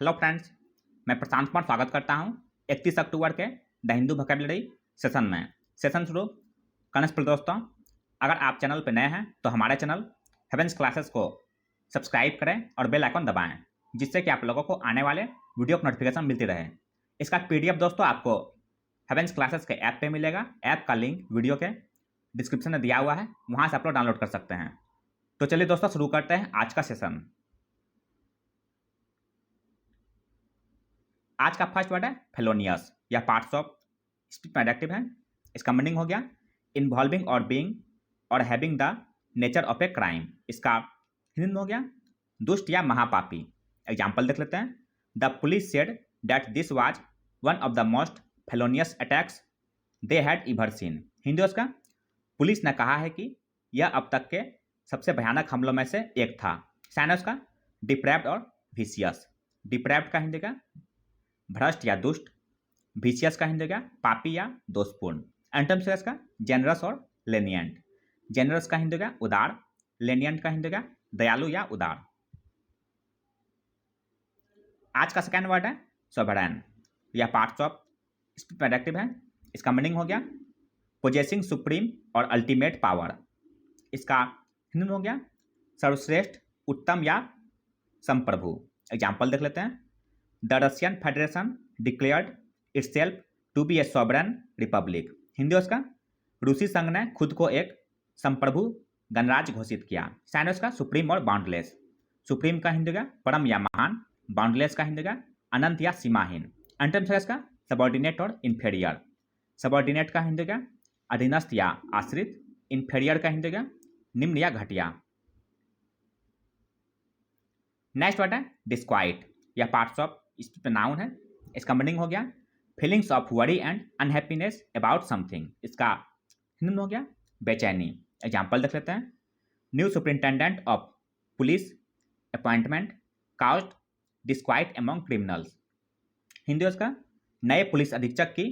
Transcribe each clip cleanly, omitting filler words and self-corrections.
Hello friends, मैं प्रशांत कुमार स्वागत करता हूं 31 अक्टूबर के द हिंदू वोकैबुलरी सेशन में। सेशन शुरू करने से पहले दोस्तों, अगर आप चैनल पर नए हैं तो हमारे चैनल हेवेंस क्लासेस को सब्सक्राइब करें और बेल आइकन दबाएं, जिससे कि आप लोगों को आने वाले वीडियो की नोटिफिकेशन मिलती रहे। इसका PDF दोस्तों आपको हेवेंस क्लासेस के ऐप पर मिलेगा। ऐप का लिंक वीडियो के डिस्क्रिप्शन में दिया हुआ है, वहाँ से आप लोग डाउनलोड कर सकते हैं। तो चलिए दोस्तों शुरू करते हैं आज का सेशन। आज का फर्स्ट वर्ड है फेलोनियस या पार्ट्स ऑफ स्पीच में एडजेक्टिव है। इसका मीनिंग हो गया इन्वॉल्विंग और बीइंग और having the nature of a crime. इसका हिंदी में हो गया दुष्ट या महापापी। एग्जाम्पल देख लेते हैं। The police said that this was one of the most felonious attacks they had ever seen. Hindi उसका पुलिस ने कहा है कि यह अब तक के सबसे भयानक हमलों में से एक था। साइन उसका डिप्रेव्ड और विशियस। डिप्रेव्ड का हिंदी का भ्रष्ट या दुष्ट, विशियस का हिंदी का पापी या दोषपूर्ण। एंटोनिम्स है इसका जेनरस और लेनियंट। जेनरस का हिंदी का उदार, लेनियंट का हिंदी का दयालु या उदार। आज का सेकेंड वर्ड है सोवरेन या पार्ट्स ऑफ स्पीच में एडजेक्टिव है। इसका मीनिंग हो गया पोजेसिंग सुप्रीम और अल्टीमेट पावर। इसका हिंदी में हो गया सर्वश्रेष्ठ, उत्तम या संप्रभु। एग्जाम्पल देख लेते हैं। The Russian federation declared itself to be a sovereign republic. Hindi उसका रूसी संघ ने खुद को एक संप्रभु गणराज्य घोषित किया। साइन उसका सुप्रीम और बाउंडलेस। सुप्रीम का हिंदी का परम या महान, बाउंडलेस का हिंदी का अनंत या सीमाहीन। एंटोनिम्स है इसका सबॉर्डिनेट और इन्फेरियर। सबॉर्डिनेट का हिंदी का अधीनस्थ या आश्रित, इन्फेरियर का हिंदी का निम्न या घटिया। नेक्स्ट वर्ड है डिस्क्वाइट या पार्ट्स ऑफ स्पीच में नाउन है। इसका मीनिंग हो गया feelings of worry and unhappiness about something. इसका हिंदी में हो गया बेचैनी। एग्जाम्पल देख लेते हैं। New superintendent of police appointment caused disquiet among criminals. Hindi उसका नए पुलिस अधीक्षक की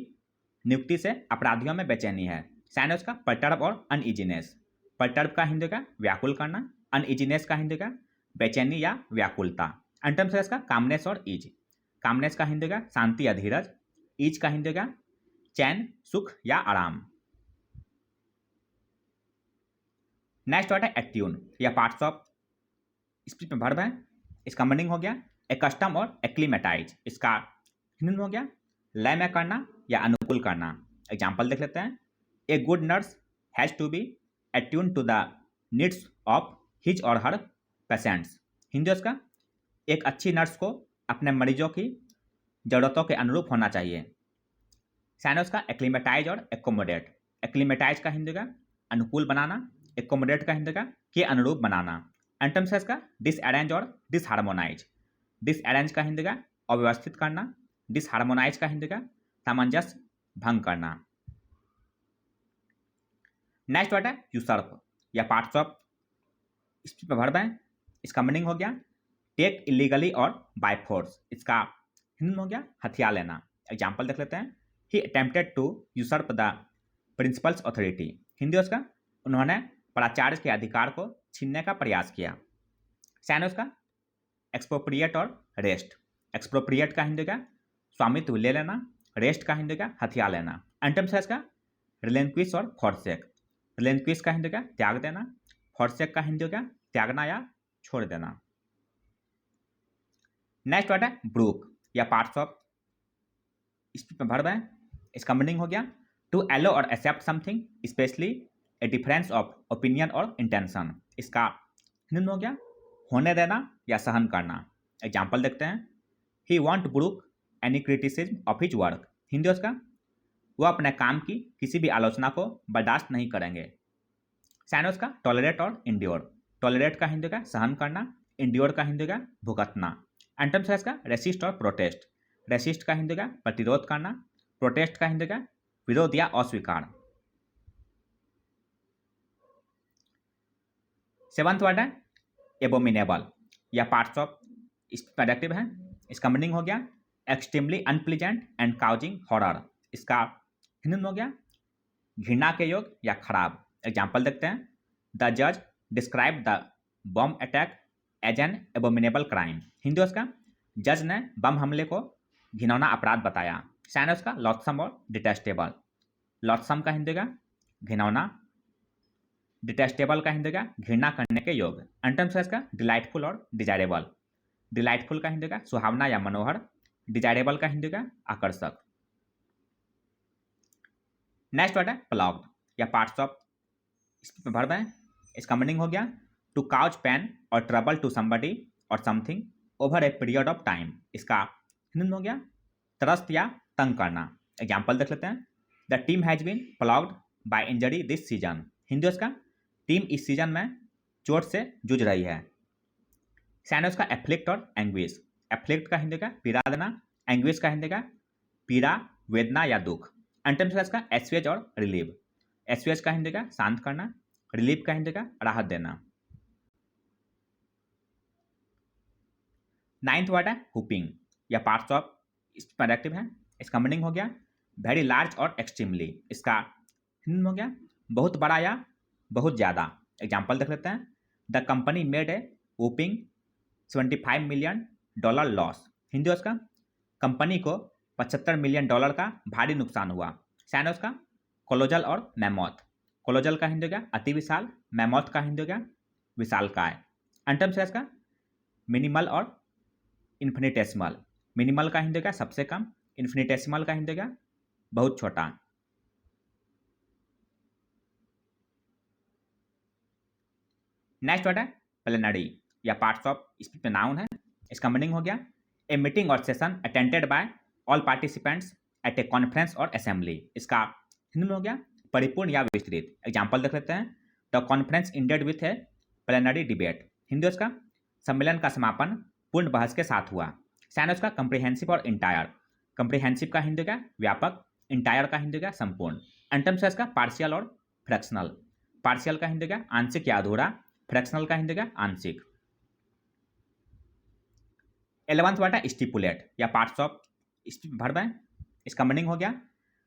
नियुक्ति से अपराधियों में बेचैनी है। साइन उसका परटर्ब और अनइजीनेस। परटर्ब का हिंदी का व्याकुल करना, अनइजीनेस का हिंदी का बेचैनी या व्याकुलता। एंटोनिम्स है इसका कामनेस और ईज। कामनेस का हिंदी का शांति या धीरज, ईज का हिंदी का चैन, सुख या आराम। नेक्स्ट वर्ड है एट्यून या पार्ट्स ऑफ स्पीच में वर्ब है। इसका मीनिंग हो गया एकस्टम और एक्लीमेटाइज। इसका हिंदी में हो गया लय में करना या अनुकूल करना। एग्जाम्पल देख लेते हैं। A good nurse has to be attune to the needs of his or her patients. Hindi उसका एक अच्छी नर्स को अपने मरीजों की ज़रूरतों के अनुरूप होना चाहिए। साइन उसका एक्लीमेटाइज और एकोमोडेट। एक्लीमेटाइज का हिंदी का अनुकूल बनाना, एकोमोडेट का हिंदी का के अनुरूप बनाना। एंटोनिम्स है इसका डिसअरेंज और डिसहार्मोनाइज। डिसअरेंज का हिंदी का अव्यवस्थित करना, डिसहार्मोनाइज का हिंदी का सामंजस्य भंग करना। नेक्स्ट वर्ड है यूसर्प या पार्ट्स ऑफ स्पीच में वर्ब है। इसका मीनिंग हो गया टेक इलीगली और बाय फोर्स। इसका हिंदी में हो गया हथियार लेना। एग्जाम्पल देख लेते हैं। He attempted to usurp the principal's authority. Hindi उसका उन्होंने प्राचार्य के अधिकार को छीनने का प्रयास किया। साइन उसका एक्सप्रोप्रिएट और रेस्ट। एक्सप्रोप्रिएट का हिंदी का स्वामित्व ले लेना, रेस्ट का हिंदी का हथियार लेना। एंटोनिम्स है इसका रिलेंक्विश और फॉरसेक। रिलेंक्विश का हिंदी का त्याग देना, फॉरसेक का हिंदी का त्यागना या छोड़ देना। नेक्स्ट वर्ड है ब्रूक या पार्ट्स ऑफ स्पीच में वर्ब है। इसका मीनिंग हो गया to allow or accept something specially a difference of opinion or intention. इसका हिंदी में हो गया होने देना या सहन करना। एग्जाम्पल देखते हैं। He won't brook any criticism of his work. Hindi उसका वह अपने काम की किसी भी आलोचना को बर्दाश्त नहीं करेंगे। साइन उसका टॉलरेट और इंड्योर। टॉलरेट का हिंदी का सहन करना, इंड्योर का हिंदी का भुगतना। एंटोनिम्स है इसका रेसिस्ट और प्रोटेस्ट। रेसिस्ट का हिंदी का प्रतिरोध करना, प्रोटेस्ट का हिंदी का विरोध या अस्वीकार। सेवंथ वर्ड है एबोमिनेबल या पार्ट्स ऑफ स्पीच में एडजेक्टिव है। इसका मीनिंग हो गया extremely unpleasant and causing horror. इसका हिंदी में हो गया घृणा के योग या खराब। एग्जाम्पल देखते हैं। द जज describe the bomb attack as an abominable crime. Hindi उसका जज ने बम हमले को घिनौना अपराध बताया। साइन है उसका लॉथसम और डिटेस्टेबल। लॉथसम का हिंदी का घिनौना, डिटेस्टेबल का हिंदी का घृणा करने के योग्य। एंटोनिम्स है इसका डिलाइटफुल और डिजायरेबल। डिलाइटफुल का हिंदी का सुहावना या मनोहर, डिजायरेबल का हिंदी का आकर्षक। नेक्स्ट वर्ड है प्लॉग्ड या पार्ट्स ऑफ वर्ब है। इसका मीनिंग हो गया टू काउज पेन और ट्रबल टू समबडी और something over a period of time. इसका हिंदी हो गया त्रस्त या तंग करना। एग्जाम्पल देख लेते हैं। The team has been plagued by injury this season. Hindi उसका टीम इस सीजन में चोट से जूझ रही है। सैनोस का एफ्लिक्ट और एंग्विश। एफ्लिक्ट का हिंदी का पीड़ा देना, एंग्विश का हिंदी का पीड़ा, वेदना या दुख। एंटोनिम्स का एस्वेज और रिलीव। एस्वेज का हिंदी का शांत करना, रिलीव का हिंदी का राहत देना। नाइन्थ वर्ड है हुपिंग या पार्ट्स ऑफ एडजेक्टिव है। इसका मीनिंग हो गया वेरी लार्ज और एक्सट्रीमली। इसका हिंदी हो गया बहुत बड़ा या बहुत ज़्यादा। एग्जाम्पल देख लेते हैं। The company made a whooping $75 million loss. Hindi उसका कंपनी को $75 मिलियन का भारी नुकसान हुआ। साइन उसका कोलोजल और मैमोथ। कोलोजल का हिंदी का अति विशाल, मैमोथ का हिंदी का विशालकाय। एंटोनिम्स है इसका मिनिमल और इन्फिनिटेसिमल। मिनिमल का हिंदी का सबसे कम, इन्फिनिटेसिमल का हिंदी का बहुत छोटा। नेक्स्ट वर्ड है प्लेनरी या पार्ट्स ऑफ स्पीच में नाउन है। इसका मीनिंग हो गया a meeting or session attended by all participants at a conference or assembly. इसका हिंदी में हो गया परिपूर्ण या विस्तृत। एग्जाम्पल देख लेते हैं। The conference ended with A plenary debate. Hindi उसका सम्मेलन का समापन पूर्ण बहस के साथ हुआ। साइन उसका कंप्रिहेंसिव और इंटायर। कंप्रिहेंसिव का हिंदी का व्यापक, इंटायर का हिंदी का संपूर्ण। एंटोनिम्स का पार्शियल और फ्रैक्शनल। पार्शियल का हिंदी का आंशिक या अधूरा, फ्रैक्शनल का हिंदी का आंशिक। 11th वर्ड है स्टिपुलेट या पार्ट्स ऑफ वर्ब है। इसका मीनिंग हो गया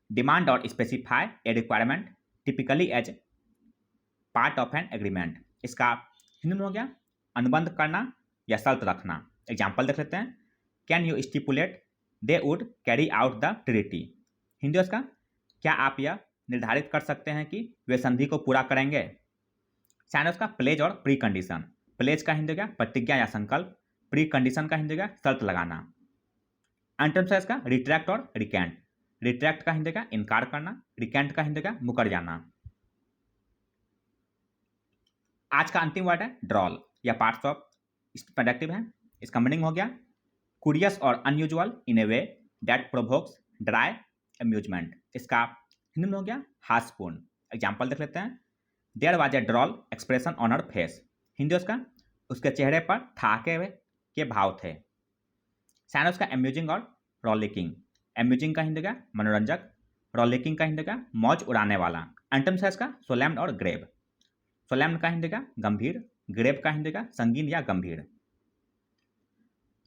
demand or specify a requirement typically as part of an agreement. इसका हिंदी में हो गया अनुबंध करना या शर्त रखना। एग्जाम्पल देख लेते हैं। Can you stipulate they would carry out the treaty. Hindi उसका क्या आप यह निर्धारित कर सकते हैं कि वे संधि को पूरा करेंगे। साइन उसका प्लेज और प्री कंडीशन। प्लेज का हिंदी का प्रतिज्ञा या संकल्प, प्री कंडीशन का हिंदी का शर्त लगाना। एंटोनिम्स इसका रिट्रैक्ट और रिकेंट। रिट्रैक्ट का हिंदी का इनकार करना, रिकेंट का हिंदी का मुकर जाना। आज का अंतिम वर्ड है ड्रॉल या पार्ट्स ऑफ एडजेक्टिव है। इसका मीनिंग हो गया क्यूरियस और unusual in A way that provokes dry amusement. इसका हिंदी में हो गया हास्यपूर्ण। एग्जाम्पल देख लेते हैं। There was a droll expression on her face. Hindi उसका उसके चेहरे पर ठाके हुए के भाव थे। साइन उसका एम्यूजिंग और रॉलिकिंग। एम्यूजिंग का हिंदी का मनोरंजक, रॉलिकिंग का हिंदी का मौज उड़ाने वाला। एंटोनिम्स है इसका सोलेम्न और ग्रेव। सोलेम्न का हिंदी का गंभीर, ग्रेव का हिंदी का संगीन या गंभीर।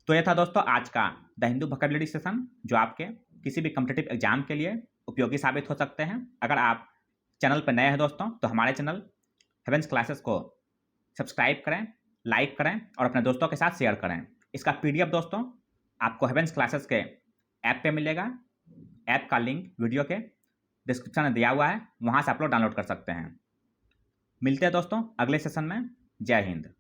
तो यह था दोस्तों आज का द हिंदू वोकैबुलरी सेशन, जो आपके किसी भी कॉम्पिटिटिव एग्जाम के लिए उपयोगी साबित हो सकते हैं। अगर आप चैनल पर नए हैं दोस्तों तो हमारे चैनल हेवेंस क्लासेस को सब्सक्राइब करें, लाइक करें और अपने दोस्तों के साथ शेयर करें। इसका पीडीएफ दोस्तों आपको हेवेंस क्लासेस के ऐप पे मिलेगा। ऐप का लिंक वीडियो के डिस्क्रिप्शन में दिया हुआ है, वहाँ से आप लोग डाउनलोड कर सकते हैं। मिलते हैं दोस्तों अगले सेशन में। जय हिंद।